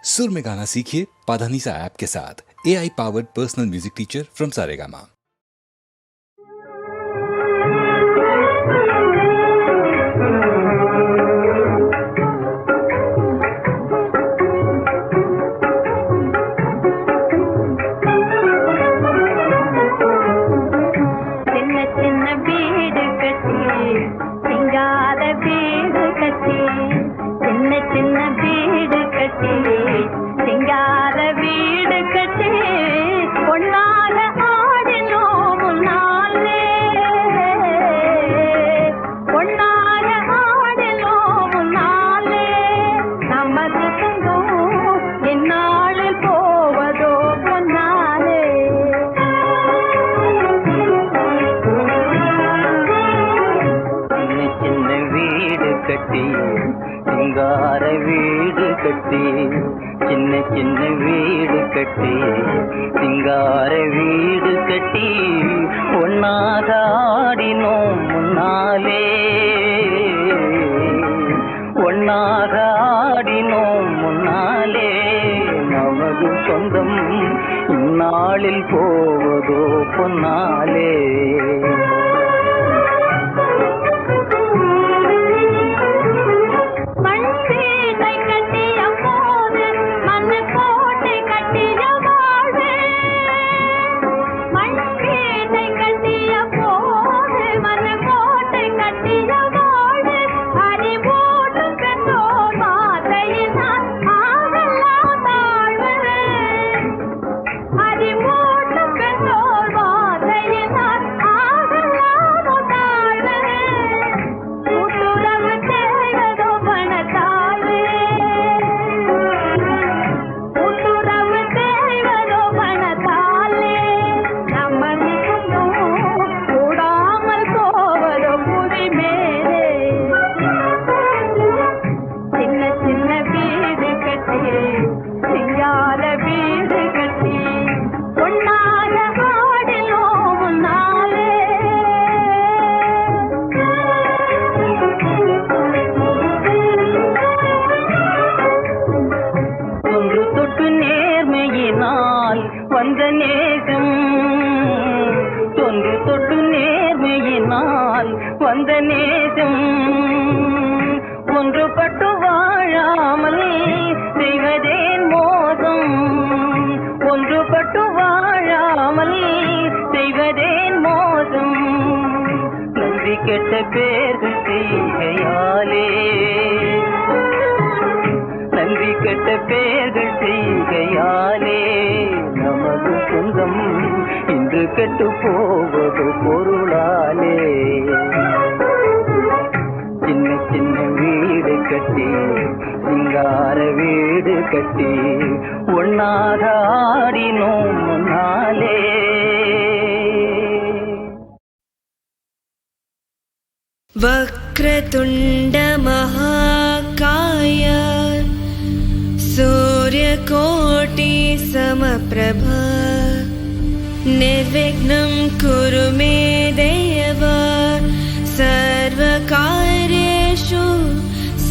सुर में गाना सीखिए पाधानीसा ऐप के साथ। AI powered personal music teacher from Saregama. சிங்கார வீடு கட்டி சின்ன சின்ன வீடு கட்டி சிங்கார வீடு கட்டி ஒன்னாக ஆடினோம் முன்னாலே ஒன்னாக ஆடினோம் முன்னாலே நமது சொந்தம் இந்நாளில் போவதோ பொன்னாலே வந்த நேசம் தொன்று தொட்டு நேர்மையினால் வந்த நேசம் ஒன்றுபட்டு வாழாமல் செய்வதேன் மோசம் ஒன்றுபட்டு வாழாமல் செய்வதேன் மோசம் நன்றி கெட்ட பேர்கள் செய்கையாலே நன்றி கெட்ட பேர்கள் செய்கையாலே நமது சொந்தம் இன்று கெட்டு போவது பொருளாலே சின்ன சின்ன வீடு கட்டி சிங்கார வீடு கட்டி ஒன்னாக ஆடினோம் முன்னாலே वक्रतुण्ड महाकाय सूर्यकोटि समप्रभ निर्विघ्नं कुरु मे देव सर्वकार्येषु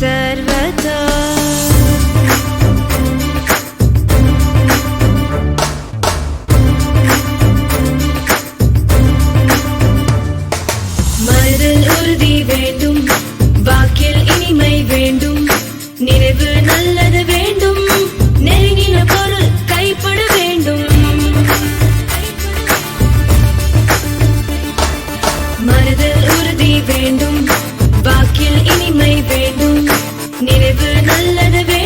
सर्वदा। மனதில் உறுதி வேண்டும், வாக்கில் இனிமை வேண்டும், நினைவு நல்லது வேண்டும், நெருங்கின பொருள் கைப்பட வேண்டும். மனதில் உறுதி வேண்டும், வாக்கில் இனிமை வேண்டும், நினைவு நல்லது வேண்டும்.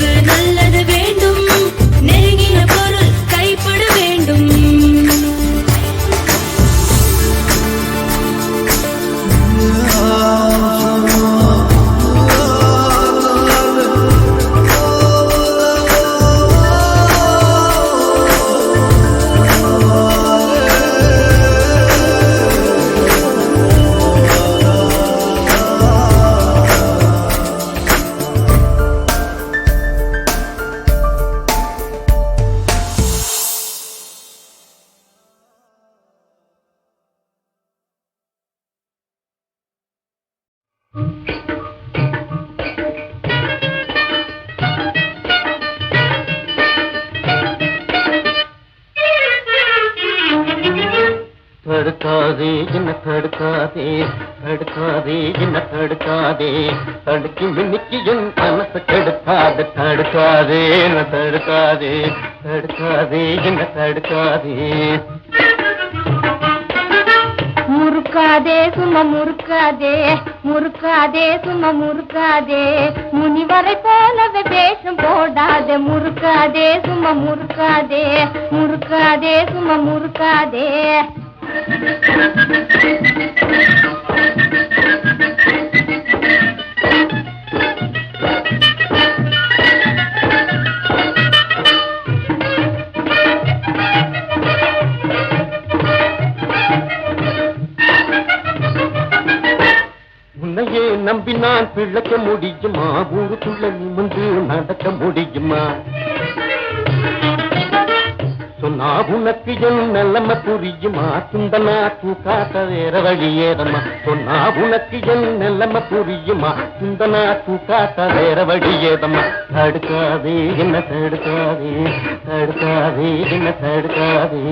நினைவு நல்லது வேண்டும், நெருங்கின பொருள் கைப்பட வேண்டும். தடுக்காதே என்ன தடுக்காதே, தடுக்காதே என்ன தடுக்காதே, தடுக்கி மின்னிக்கு என் மனசு கெடுக்காது. தடுக்காதே என்ன தடுக்காதே, தடுக்காதே என்ன தடுக்காதே. முறுக்காதே சும்மா முறுக்காதே, முறுக்காதே சும்மா முறுக்காதே, முனிவரை போலவே வேஷம் போடாதே. முறுக்காதே சும்மா முறுக்காதே, முறுக்காதே சும்மா முறுக்காதே. உன்னையே நம்பி நான் பிழைக்க முடியுமா, ஊருக்குள்ள நிமிர்ந்து நடக்க முடியுமா? சொன்னா உனக்கு என் நிலைமை புரியுமா, துண்டனா தூக்காட்ட வேற வழியேதம்மா. சொன்னா உனக்கு என் நிலைமை புரியுமா, துண்டனா தூக்காட்ட வேற வழியேதம்மா. தடுக்காதே என்ன தடுக்காதே, தடுக்காதே என்ன தடுக்காதே.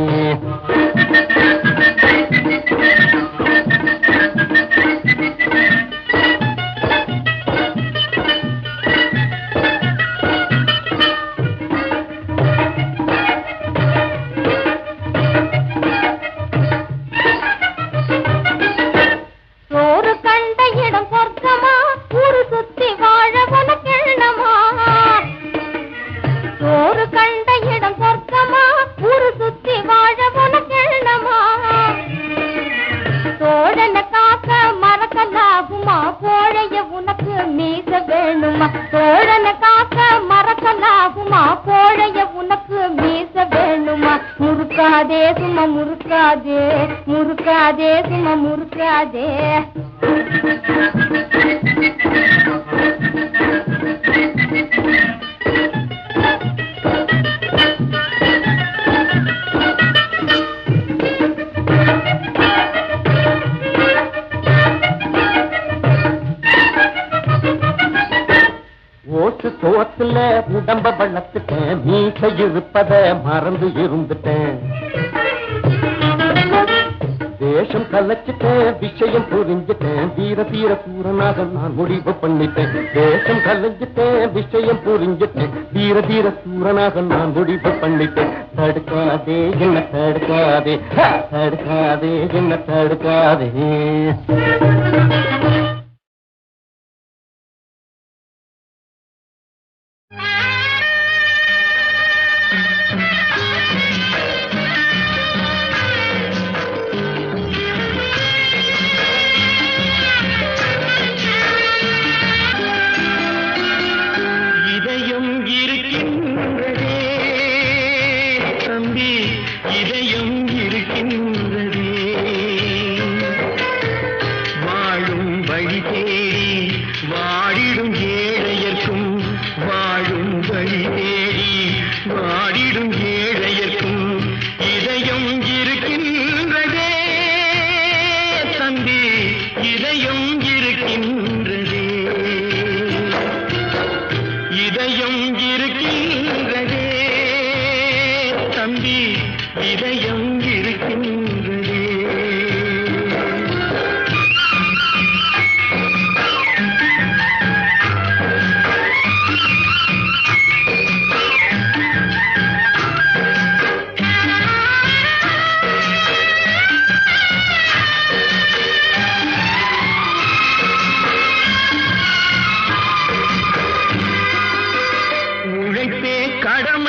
முறுக்காதே சும்மா முறுக்காதே, முறுக்காதே சும்மா முறுக்காதே. ஓட்டு சோத்துல உடம்ப வளர்த்துட்டேன், மீச இருப்பத மறந்து இருந்துட்டேன். தேசம் கலைச்சிட்டேன், விஷயம் புரிஞ்சுட்டேன், தீர தீர சூரனாக நான் முடிவு பண்ணிட்டேன். தேசம் கலைஞ்சிட்டேன், விஷயம் புரிஞ்சுட்டேன், தீர தீர சூரனாக நான் முடிவு பண்ணிட்டேன். தடுக்காதே என்ன தடுக்காதே, தடுக்காதே என்ன தடுக்காதே. வழி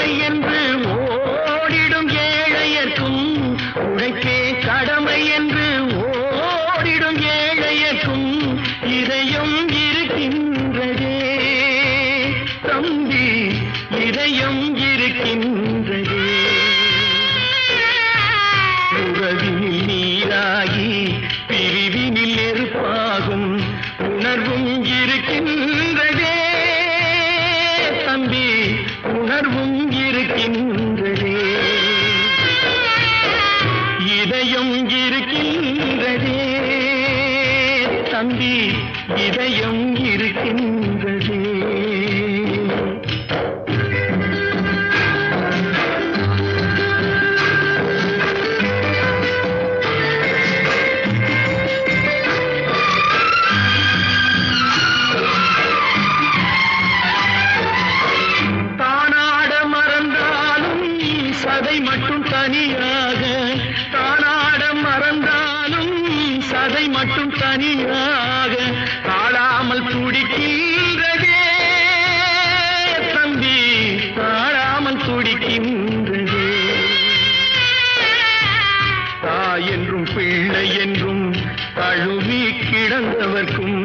உரிமை என்று ஓடிடும் ஏழையர்க்கும் உழைப்பே கடமை என்று ஓடிடும் ஏழையர்க்கும் இதயம் இருக்கின்றதே தம்பி, இதயம் இருக்கின்றதே. உறவினில் நீராகி பிரிவினில் நெருப்பாகும் உணர்வும் இருக்கின்றதே தம்பி, உணர்வும் இருக்கின்றதே. இதயம் இருக்கின்றதே தம்பி, இதயம் இருக்கின்றதே. தானாட மறந்தாலும் சதை மட்டும் தனியாக, தானாட மறந்தாலும் சதை மட்டும் தனியாக தாழாமல் துடிக்கின்றதே தம்பி, தாழாமல் துடிக்கின்றதே. தாய் என்றும் பிள்ளை என்றும் தழுவி கிடந்தவர்க்கும்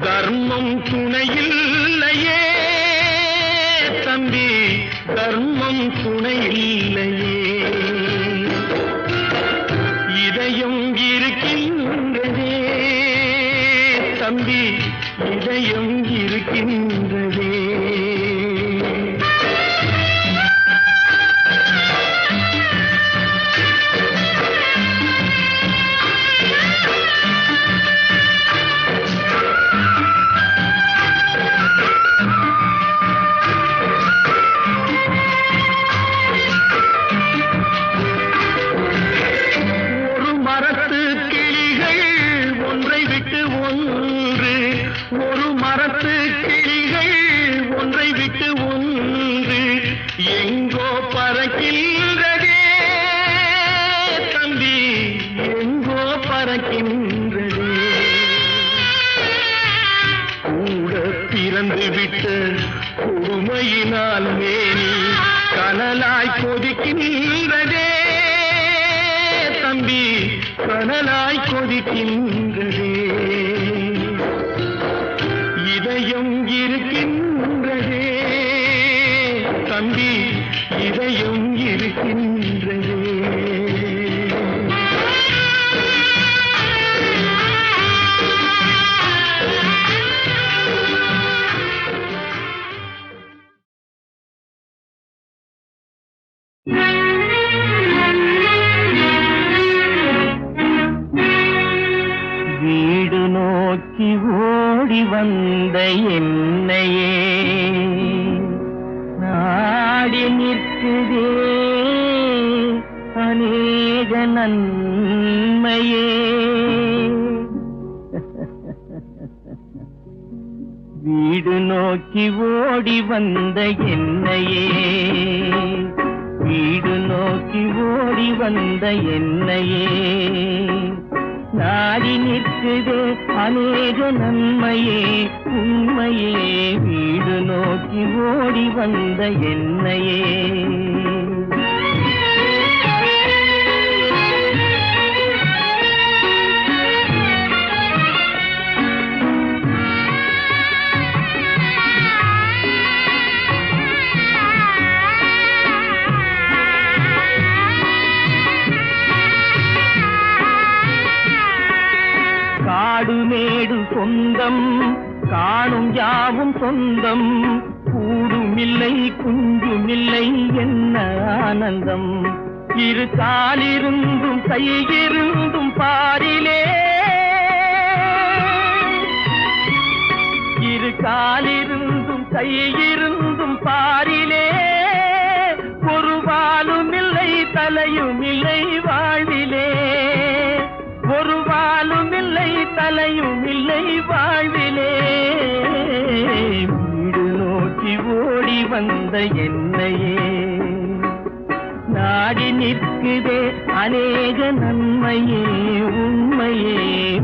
தர்மம் துணையில்லையே தம்பி, தர்மம் துணையில்லையே. இதயம் இருக்கின்றதே தம்பி, இதயம் இருக்கின்றதே. ஒரு மரத்து கிளிகள் ஒன்றை விட்டு ஒன்று, ஒரு மரத்து கிளிகள் ஒன்றை விட்டு ஒன்று எங்கோ பறக்கின்றதே தம்பி, எங்கோ பறக்கின்றதே. கூட பிறந்து விட்ட கொடுமையினால் மேனி கனலாய் கொதிக்கின்றதே தம்பி, கனலாய் கொதிக்கின்றதே. இதயம் இருக்கின்றதே தம்பி, இதயம் இருக்கின்றதே. வீடு நோக்கி ஓடி வந்த என்னையே நாடி நிற்குதே அநேக நன்மையே. வீடு நோக்கி ஓடி வந்த என்னையே, வீடு நோக்கி ஓடி வந்த என்னையே நாடி நிற்குதே அநேக நன்மையே உண்மையே. வீடு நோக்கி ஓடி வந்த என்னையே. காடு மேடு சொந்தம் காணும் யாவும் சொந்தம், கூடுமில்லை குஞ்சுமில்லை என்ன ஆனந்தம். இரு காலிருந்தும் கையிருந்தும் பாரிலே, இரு காலிருந்தும் கையிருந்தும் பாரிலே ஒரு வாலும் இல்லை தலையும் இல்லை வாழ்விலே, ஒரு வாலும் இல்லை தலையும் இல்லை வாழ்விலே. வீடு நோக்கி ஓடி வந்த என்னையே நாடி நிற்குதே அநேக நன்மையே உண்மையே.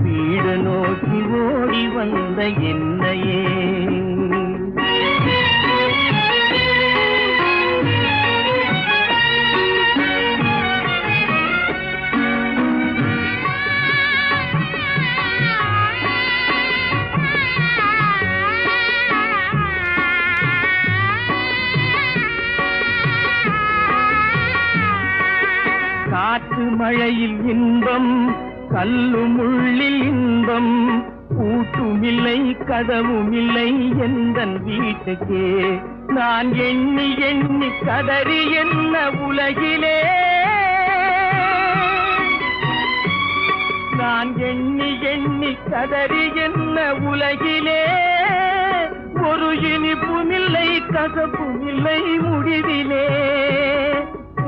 வீடு நோக்கி ஓடி வந்த என்னையே. மழையில் இன்பம் கல்லும் உள்ளில் இன்பம் கூட்டுமில்லை கதவுமில்லை எந்தன் வீட்டுக்கே நான் எண்ணி எண்ணி கதறி என்ன உலகிலே நான் எண்ணி எண்ணி கதறி என்ன உலகிலே ஒரு இனிப்புமில்லை கசப்புமில்லை முடிவிலே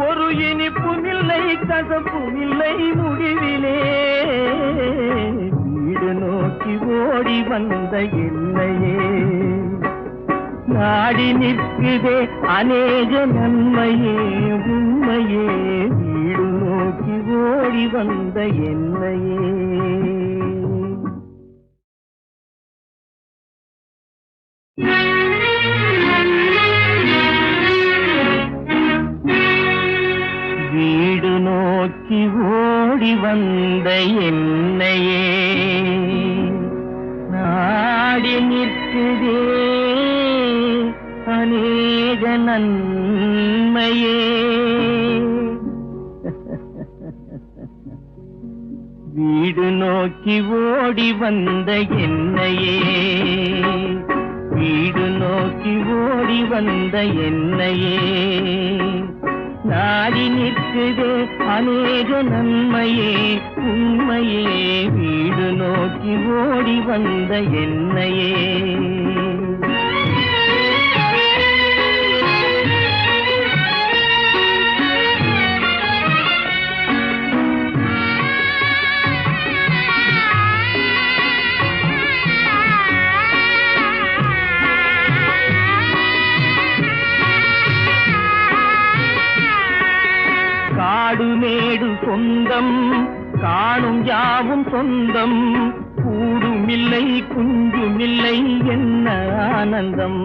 ஒரு இனிப்புமில்லை கசப்புமில்லை முடிவிலே வீடு நோக்கி ஓடி வந்த என்னையே நாடி நிற்குதே அநேக நன்மையே உண்மையே வீடு நோக்கி ஓடி வந்த என்னையே வீடு நோக்கி ஓடி வந்த என்னையே நாடி நிற்குதே அநேக நன்மையே வீடு நோக்கி ஓடி வந்த என்னையே வீடு நோக்கி ஓடி வந்த என்னையே நாடி நிற்குதே அநேக நன்மையே உண்மையே வீடு நோக்கி ஓடி வந்த என்னையே காடுமேடு சொந்தம் காணும் யாவும் சொந்தம் கூடுமில்லை குஞ்சுமில்லை என்ன ஆனந்தம்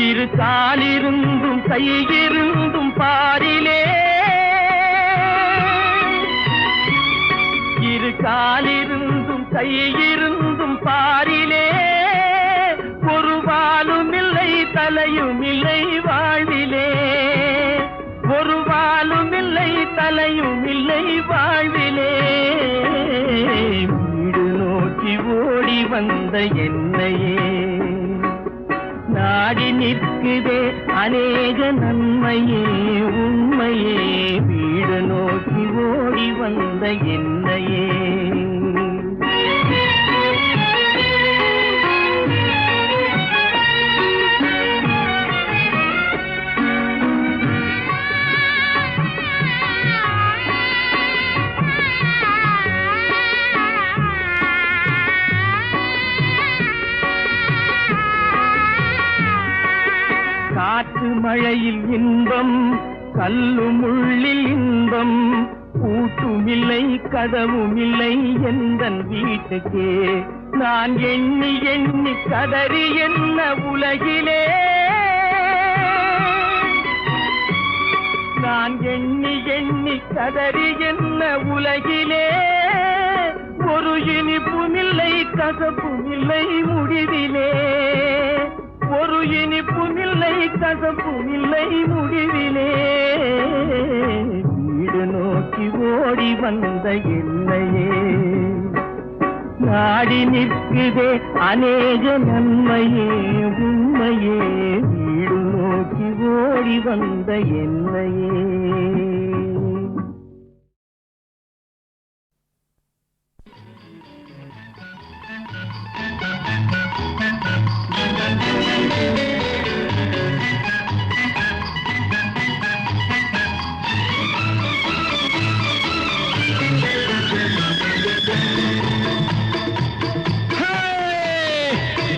இரு காலிருந்தும் கையிருந்தும் பாரிலே இரு காலிருந்தும் கையிருந்தும் பாரிலே ஒரு வாலுமில்லை தலையுமில்லை வாழ்விலே ஒரு வாலுமில்லை தலையுமில்லை வாழ்விலே வீடு நோக்கி ஓடி வந்த என்னையே நாடி நிற்குதே அநேக நன்மையே உண்மையே வீடு நோக்கி ஓடி வந்த என்னையே காற்று மழையில் இன்பம் கல்லும் உள்ளில் இன்பம் கூட்டுமில்லை கதவுமில்லை எந்தன் வீட்டுக்கே நான் எண்ணி எண்ணி கதறி என்ன உலகிலே நான் எண்ணி எண்ணி கதறி என்ன உலகிலே ஒரு இனிப்புமில்லை கசப்புமில்லை முடிவிலே ஒரு இனிப்புமில்லை கசப்புமில்லை முடிவிலே வீடு நோக்கி ஓடி வந்த என்னையே நாடி நிற்குதே அநேக நன்மையே உண்மையே வீடு நோக்கி ஓடி வந்த என்னையே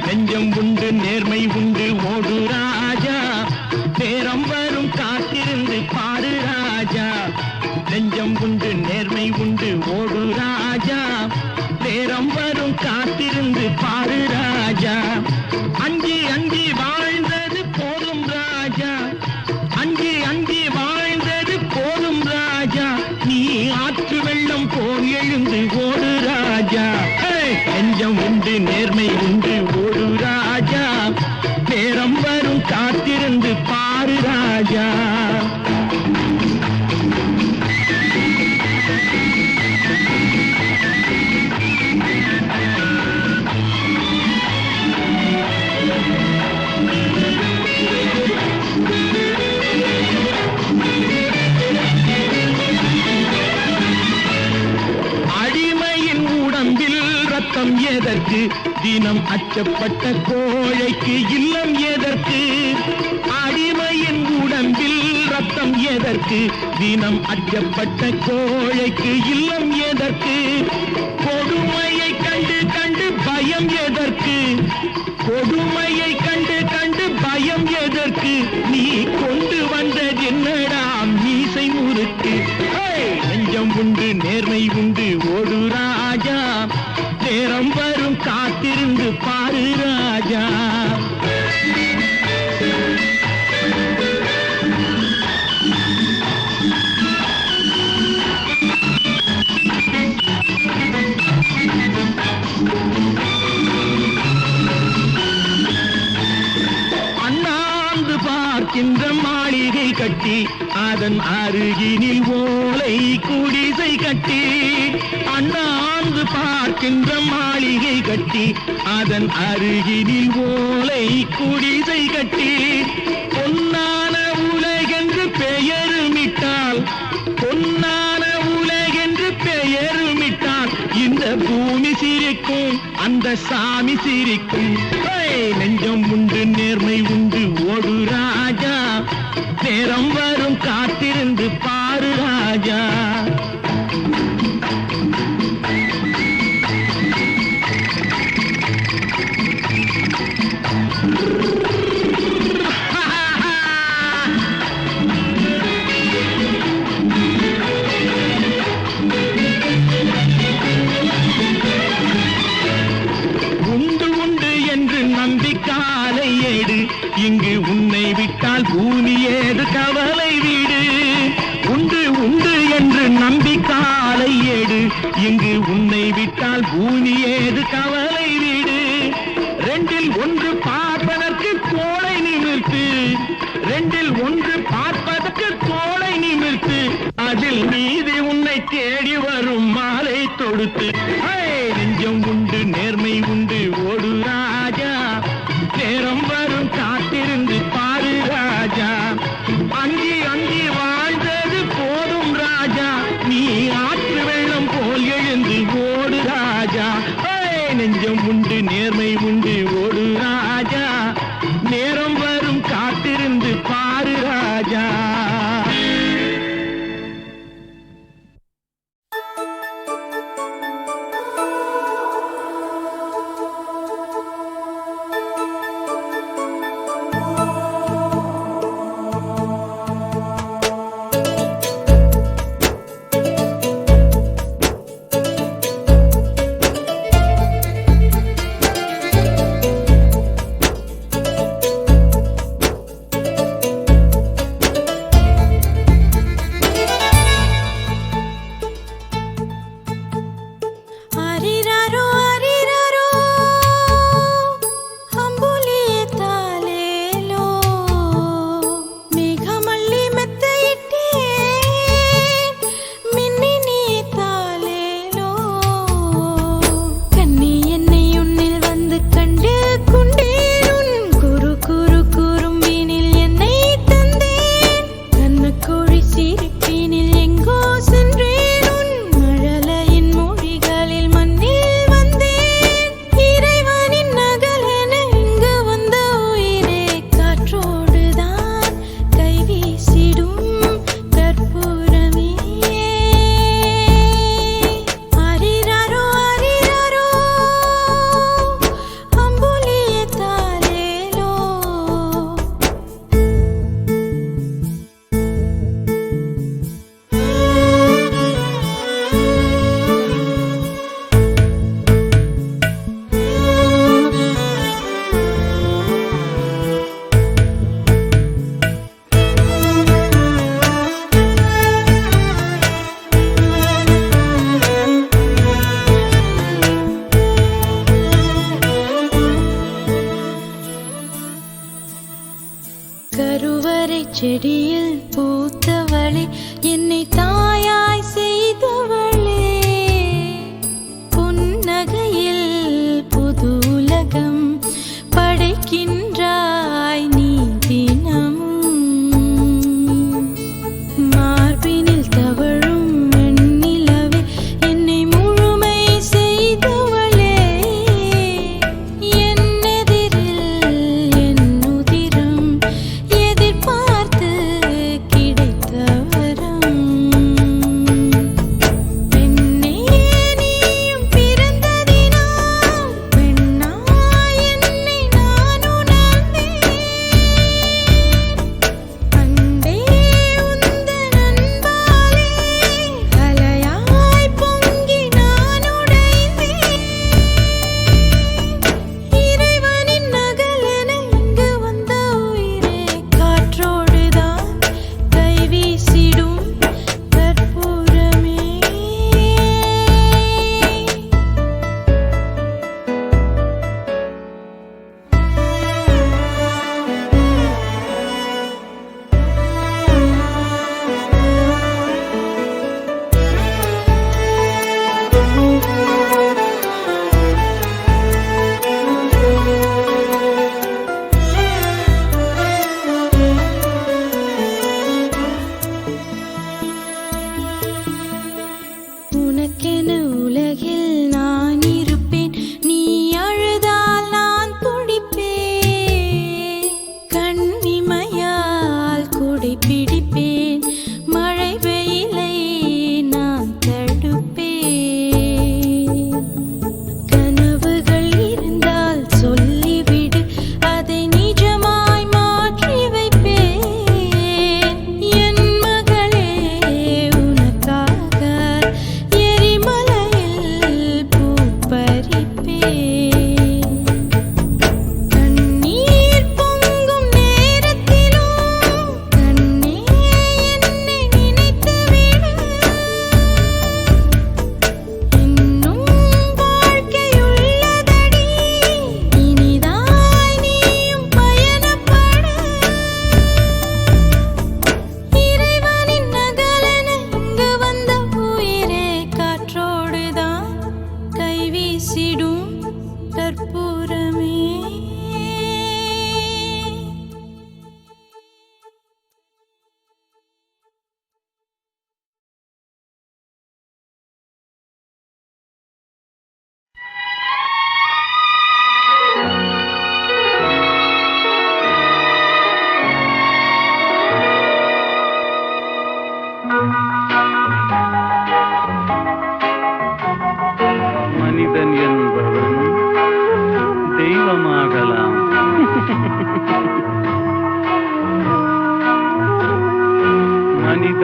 நெஞ்சம் உண்டு நேர்மை உண்டு ஓடு ராஜா நேரம் வரும் காத்திருந்து பாரு ராஜா நெஞ்சம் உண்டு நேர்மை உண்டு ஓடு ராஜா நேரம் வரும் காத்திருந்து பாரு ராஜா அஞ்சி அஞ்சி வாழ்ந்தது போதும் ராஜா அஞ்சி அஞ்சி வாழ்ந்தது போதும் ராஜா நீ ஆற்று வெள்ளம் போல் எழுந்து ஓடு ராஜா நெஞ்சம் உண்டு நேர்மை உண்டு ஓடு ராஜா நேரம் வரும் காத்திருந்து பாரு ராஜா எதற்கு தினம் அச்சப்பட்ட கோழைக்கு இல்லம் எதற்கு அடிமையின் உடம்பில் ரத்தம் எதற்கு தினம் அச்சப்பட்ட கோழைக்கு இல்லம் எதற்கு கொடுமையை கண்டு கண்டு பயம் எதற்கு கொடுமையை கண்டு கண்டு பயம் எதற்கு நீ கொண்டு வந்தது என்னடா மீசை முறுக்கு நெஞ்சம் உண்டு நேர்மை உண்டு ஓடு ராஜா நேரம் வரும் காத்திருந்து பாரு ராஜா அண்ணாந்து பார்க்கின்ற மாளிகை கட்டி அதன் அருகினில் ஓலை குடிசை கட்டி அண்ணாந்து பார்க்கின்ற மாளிகை கட்டி அதன் அருகினில் ஓலை குடிசை கட்டி பொன்னான உலகென்று பெயருமிட்டால் பொன்னான உலகென்று பெயருமிட்டால் இந்த பூமி சிரிக்கும் அந்த சாமி சிரிக்கும் நெஞ்சம் உண்டு நேர்மை உண்டு ஓடு ராஜா நேரம் வரும் காத்திருந்து பாரு ராஜா இங்கு உன்னை விட்டால் பூமி ஏது கவலை வீடு உண்டு உண்டு என்று நம்பி காலை ஏடு இங்கு உன்னை விட்டால் பூமி ஏது கவலை வீடு ரெண்டில் ஒன்று பார்ப்பதற்கு தோளை நிமிர்த்து ரெண்டில் ஒன்று பார்ப்பதற்கு தோளை நிமிர்த்து அதில் நீதி உன்னை தேடி வரும் மாலை தொடுத்து நெஞ்சம் உண்டு நேர்மை உண்டு ஓடு ராஜா நேரம் வரும் காத்திருந்து பாரு ராஜா அங்கி அங்கி வாழ்ந்தது போதும் ராஜா நீ ஆற்று வெள்ளம் போல் எழுந்து ஓடு ராஜா நெஞ்சம் உண்டு நேர்மை உண்டு ஓடு ராஜா நேரம் வரும் காத்திருந்து பாரு ராஜா செடியில் பூத்தவளே என்னை தாயாய் செய்தவளே புன்னகையில் புது உலகம் படைக்கின்றாய் நீ தினமும் மார்பினில் தவழும் வெண்ணிலவே என்னை முழுமை செய்தவளே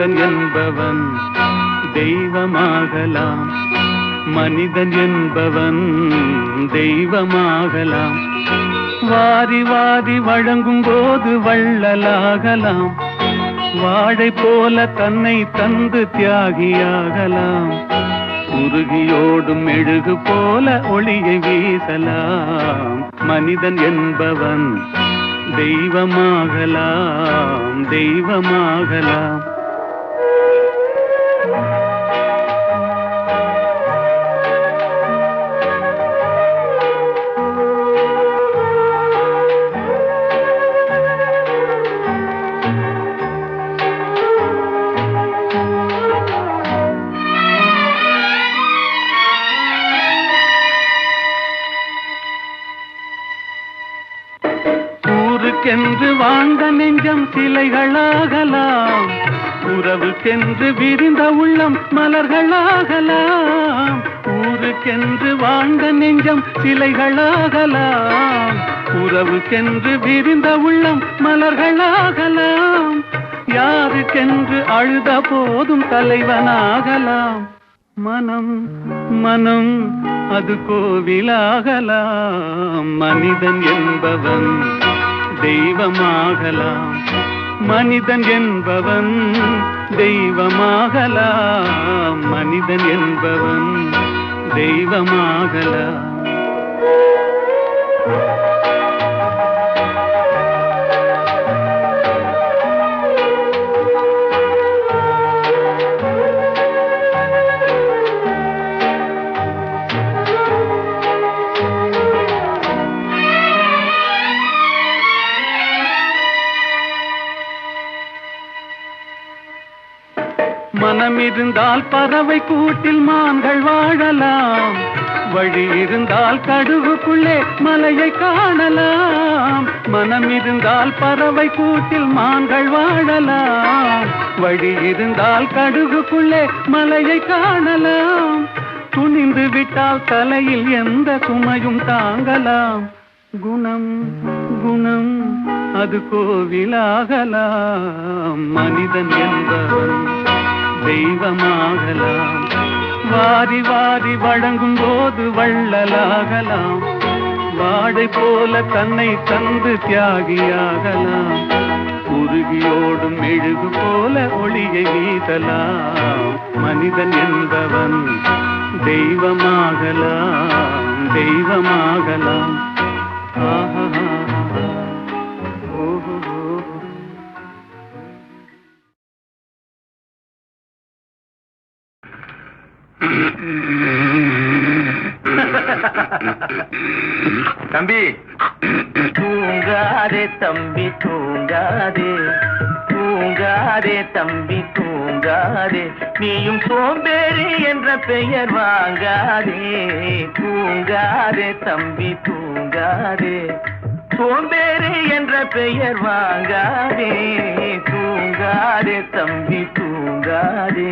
மனிதன் என்பவன் தெய்வமாகலாம், மனிதன் என்பவன் தெய்வமாகலாம். வாரி வாரி வழங்கும் போது வள்ளலாகலாம், வாழை போல தன்னை தந்து தியாகியாகலாம். உருகியோடும் மெழுகு போல ஒளியை வீசலாம். மனிதன் என்பவன் தெய்வமாகலாம், தெய்வமாகலாம். ஊருக்கென்று வாழ்ந்த நெஞ்சம் சிலைகளாகலாம், உறவுக்கென்று விரிந்த உள்ளம் மலர்களாகலாம். ஊருக்கென்று வாழ்ந்த நெஞ்சம் சிலைகளாகலாம், உறவுக்கென்று விரிந்த உள்ளம் மலர்களாகலாம். யாருக்கென்று அழுத போதும் தலைவனாகலாம். மனம் மனம் அது கோவிலாகலாம். மனிதன் என்பவன் தெய்வமாகலாம், மனிதன் என்பவன் தெய்வமாகலாம், மனிதன் என்பவன் தெய்வமாகலாம். மனம் இருந்தால் பறவை கூட்டில் மான்கள் வாழலாம், வழி இருந்தால் கடுகுக்குள்ளே மலையை காணலாம். மனம் இருந்தால் பறவை கூட்டில் மான்கள் வாழலாம், வழி இருந்தால் கடுகுக்குள்ளே மலையை காணலாம். துணிந்து விட்டால் தலையில் எந்த சுமையும் தாங்கலாம். குணம் குணம் அது கோவிலாகலாம். மனிதன் என்பவன் தெய்வமாகலாம், வாரி வாரி வழங்கும் போது வள்ளலாகலாம். வாழை போல தன்னை தந்து தியாகியாகலாம். உருகியோடும் மெழுகு போல ஒளியை வீசலாம். மனிதன் என்பவன் தெய்வமாகலாம், தெய்வமாகலாம். ஆஹா ஓஹோ. தம்பி தூங்காதே, தம்பி தூங்காதே, தூங்காதே தம்பி தூங்காதே, நீயும் சோம்பேறி என்ற பெயர் வாங்காதே. தூங்காதே தம்பி தூங்காதே, சோம்பேறி என்ற பெயர் வாங்காதே. தூங்காதே தம்பி தூங்காதே.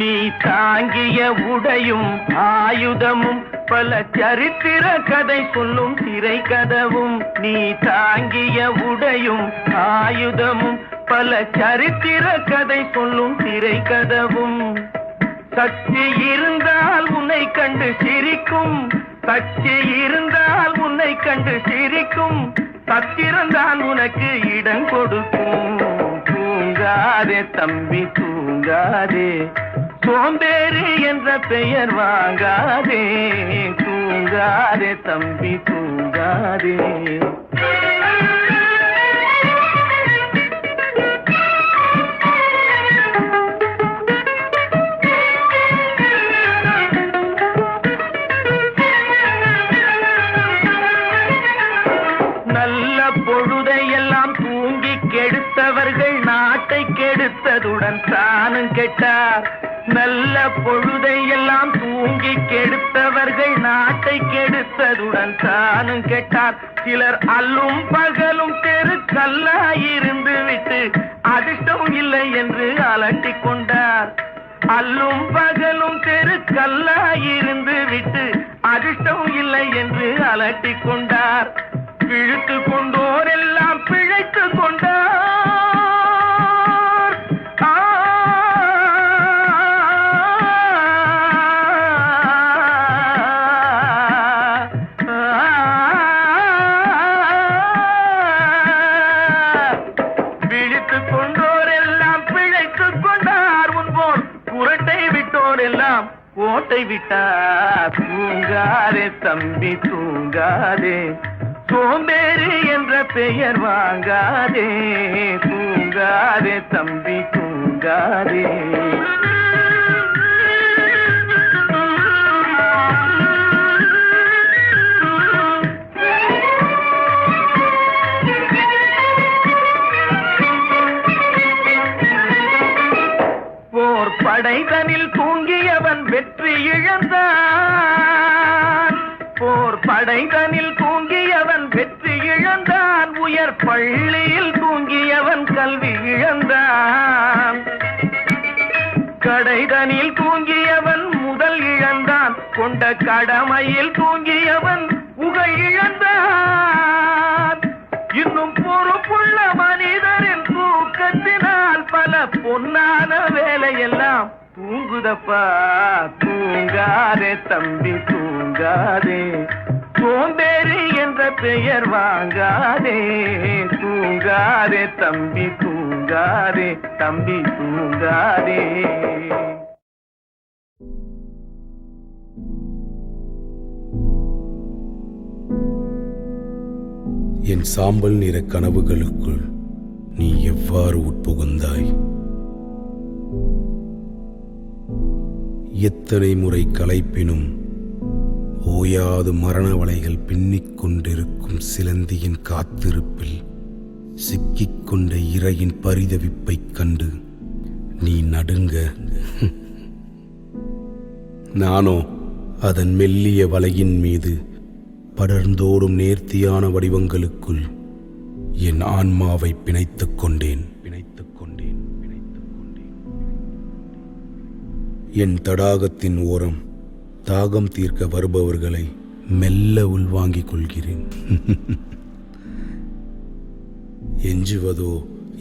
நீ தாங்கிய உடையும் ஆயுதமும் பல சரித்திர கதை சொல்லும் திரை கதவும். நீ தாங்கிய உடையும் ஆயுதமும் பல சரித்திர கதை சொல்லும் திரை கதவும். சக்தி இருந்தால் உன்னை கண்டு சிரிக்கும், சக்தி இருந்தால் உன்னை கண்டு சிரிக்கும், சத்திரந்தான் உனக்கு இடம் கொடுக்கும். தூங்காதே தம்பி தூங்காதே, சோம்பேறி என்ற பெயர் வாங்காதே. தூங்காதே தம்பி தூங்காதே. நல்ல பொழுதையெல்லாம் தூங்கி கெடுத்தவர்கள் நாட்டை கெடுத்ததுடன் தானும் கெட்டார். நல்ல பொழுதை எல்லாம் தூங்கி கெடுத்தவர்கள் நாட்டை கெடுத்ததுடன் தானும் கெட்டார். சிலர் அல்லும் பகலும் தெருக்கல்லாயிருந்து விட்டு அதிர்ஷ்டம் இல்லை என்று அலட்டிக் கொண்டார். அல்லும் பகலும் தெருக்கல்லாயிருந்து விட்டு அதிர்ஷ்டம் இல்லை என்று அலட்டிக் கொண்டார். இழுத்து கொண்டோர் கோட்டை விட்டா தூங்காதே தம்பி தூங்காதே, சோம்பேறி என்ற பெயர் வாங்காதே, தூங்காதே தம்பி தூங்காதே. போர் படைதனில் தூங்கியவன் வெற்றி இழந்தான், போர் படைதனில் தூங்கியவன் வெற்றி இழந்தான், உயர் பள்ளியில் தூங்கியவன் கல்வி இழந்தான், கடைதனில் தூங்கியவன் முதல் இழந்தான், கொண்ட கடமையில் தூங்கியவன் புகழ் இழந்தான். இன்னும் பொறுப்புள்ள மனிதரின் தூக்கத்தினால் பல பொன்னான வேலையெல்லாம் தூங்குதப்பா, தூங்காதே தம்பி தூங்காதே, சோம்பேறி என்ற பெயர் வாங்காதே, தூங்காதே தம்பி தூங்காதே, தம்பி தூங்காதே. என் சாம்பல் நிற கனவுகளுக்குள் நீ எவ்வாறு உட்புகுந்தாய்? எத்தனை முறை களைப்பினும் ஓயாது மரண வலைகள் பின்னிக் கொண்டிருக்கும் சிலந்தியின் காத்திருப்பில் சிக்கிக்கொண்ட இரையின் பரிதவிப்பைக் கண்டு நீ நடுங்க, நானோ அதன் மெல்லிய வலையின் மீது படர்ந்தோடும் நேர்த்தியான வடிவங்களுக்குள் என் ஆன்மாவை பிணைத்துக் கொண்டேன். என் தடாகத்தின் ஓரம் தாகம் தீர்க்க வருபவர்களை மெல்ல உள்வாங்கிக் கொள்கிறேன். எஞ்சுவதோ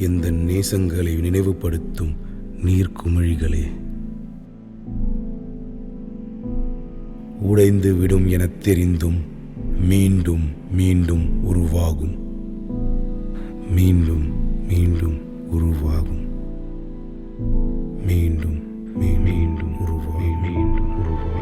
இந்த நேசங்களை நினைவுபடுத்தும் நீர்க்குமிழிகளே. உடைந்து விடும் எனத் தெரிந்தும் மீண்டும் மீண்டும் உருவாகும், மீண்டும் மீண்டும் உருவாகும், மீண்டும் மீண்டும் உருவாகும், மீண்டும் உருவாகும்.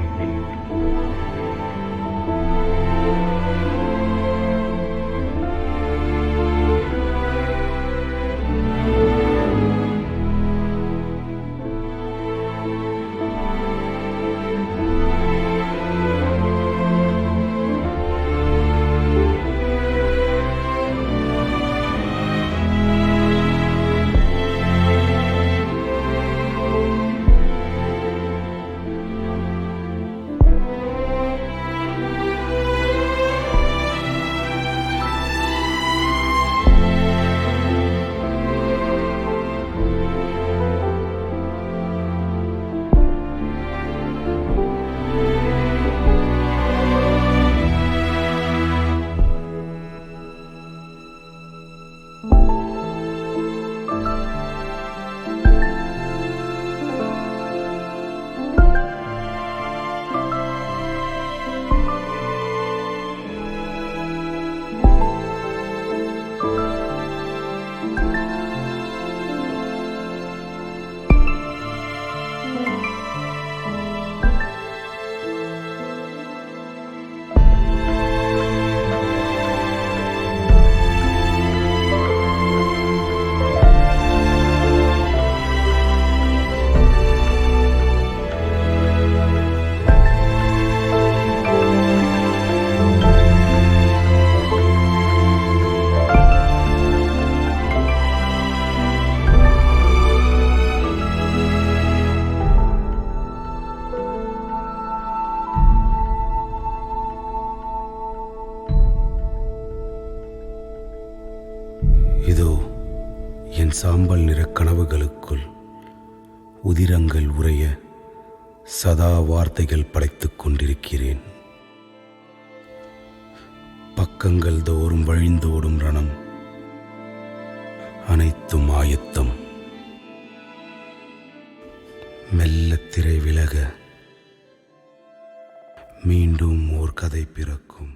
இதோ என் சாம்பல் நிற கனவுகளுக்குள் உதிரங்கள் உறைய சதா வார்த்தைகள் படைத்துக் கொண்டிருக்கிறேன். பக்கங்கள் தோறும் வழிந்தோடும் ரணம், அனைத்தும் ஆயத்தம். மெல்ல திரை விலக மீண்டும் ஓர் கதை பிறக்கும்.